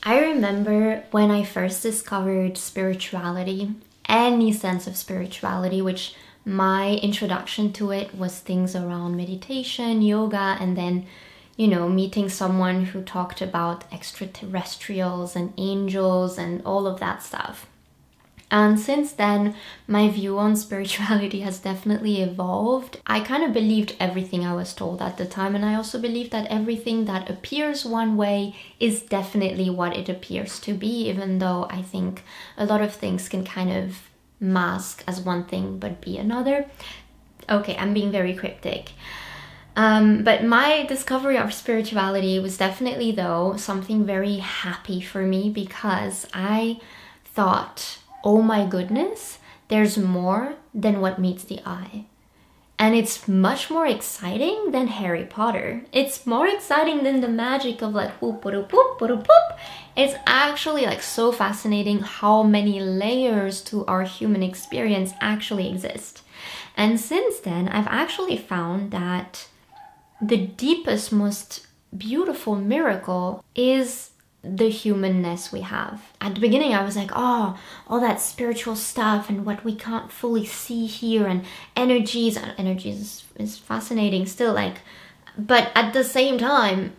I remember when I first discovered spirituality, any sense of spirituality, which my introduction to it was things around meditation, yoga, and then, meeting someone who talked about extraterrestrials and angels and all of that stuff. And since then, my view on spirituality has definitely evolved. I kind of believed everything I was told at the time, and I also believe that everything that appears one way is definitely what it appears to be, even though I think a lot of things can kind of mask as one thing but be another. Okay, I'm being very cryptic. But my discovery of spirituality was definitely, though, something very happy for me because I thought, oh my goodness, there's more than what meets the eye. And it's much more exciting than Harry Potter. It's more exciting than the magic of like whoop, whoop, whoop, whoop, whoop. It's actually like so fascinating how many layers to our human experience actually exist. And since then, I've actually found that the deepest, most beautiful miracle is the humanness we have. At the beginning, I was like, oh, all that spiritual stuff and what we can't fully see here, and energies is fascinating still, like, but at the same time,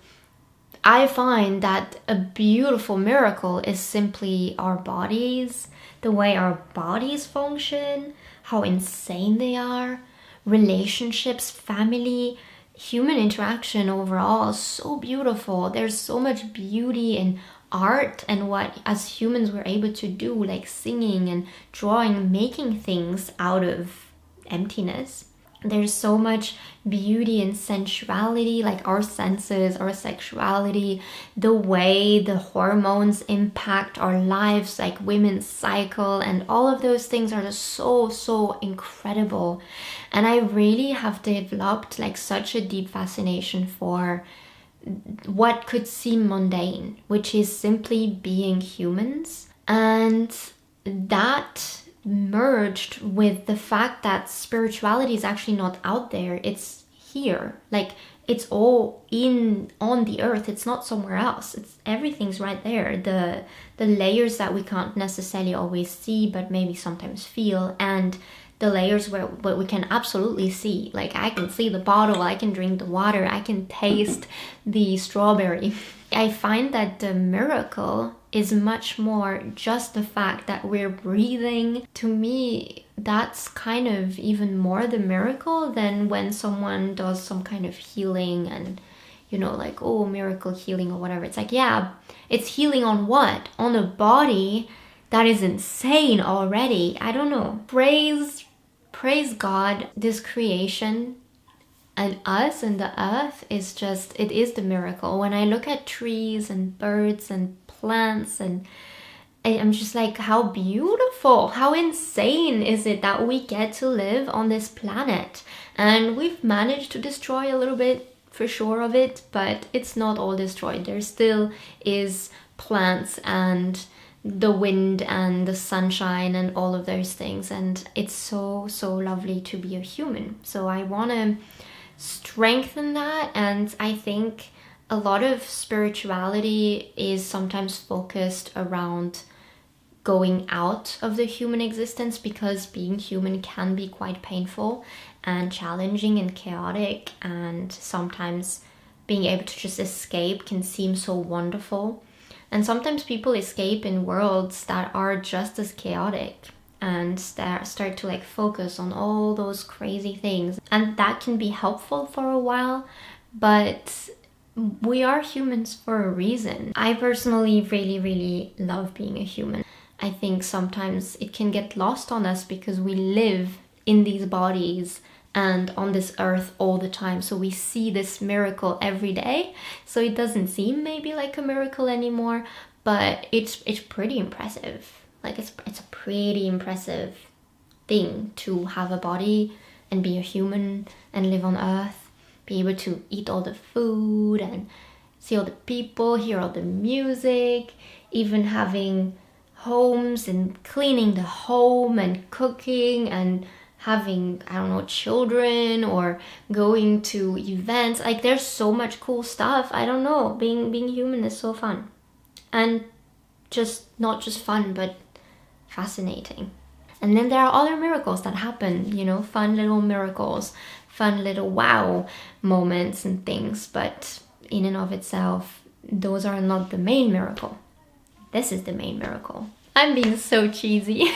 I find that a beautiful miracle is simply our bodies, the way our bodies function, how insane they are, relationships, family, human interaction overall is so beautiful. There's so much beauty in art and what as humans we're able to do, like singing and drawing, making things out of emptiness. There's so much beauty and sensuality, like our senses, our sexuality, the way the hormones impact our lives, like women's cycle, and all of those things are just so incredible. And I really have developed like such a deep fascination for what could seem mundane, which is simply being humans. And that merged with the fact that spirituality is actually not out there, it's here. Like it's all in on the earth, it's not somewhere else. It's everything's right there. The layers that we can't necessarily always see but maybe sometimes feel, and the layers where we can absolutely see. Like I can see the bottle, I can drink the water, I can taste the strawberry. I find that the miracle is much more just the fact that we're breathing. To me, that's kind of even more the miracle than when someone does some kind of healing and, like, oh, miracle healing or whatever. It's like, yeah, it's healing on what? On a body that is insane already. I don't know. Praise God, this creation and us and the earth is just, it is the miracle. When I look at trees and birds and plants, and I'm just like, how beautiful, how insane is it that we get to live on this planet? And we've managed to destroy a little bit for sure of it, but it's not all destroyed. There still is plants and the wind and the sunshine and all of those things, and it's so lovely to be a human. So I want to strengthen that, and I think a lot of spirituality is sometimes focused around going out of the human existence, because being human can be quite painful and challenging and chaotic, and sometimes being able to just escape can seem so wonderful. And sometimes people escape in worlds that are just as chaotic and start to like focus on all those crazy things, and that can be helpful for a while, but we are humans for a reason. I personally really love being a human. I think sometimes it can get lost on us because we live in these bodies and on this earth all the time, so we see this miracle every day, so it doesn't seem maybe like a miracle anymore, but it's pretty impressive. Like it's a pretty impressive thing to have a body and be a human and live on earth, be able to eat all the food and see all the people, hear all the music, even having homes and cleaning the home and cooking and having, I don't know, children or going to events. Like there's so much cool stuff. I don't know, being human is so fun. And not just fun, but fascinating. And then there are other miracles that happen, you know, fun little miracles, fun little wow moments and things, but in and of itself, those are not the main miracle. This is the main miracle. I'm being so cheesy.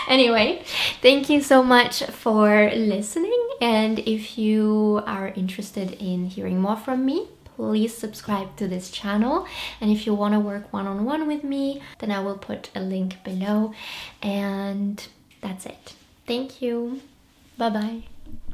Anyway, thank you so much for listening, and if you are interested in hearing more from me, please subscribe to this channel. And if you want to work one-on-one with me, then I will put a link below. And that's it. Thank you. Bye bye.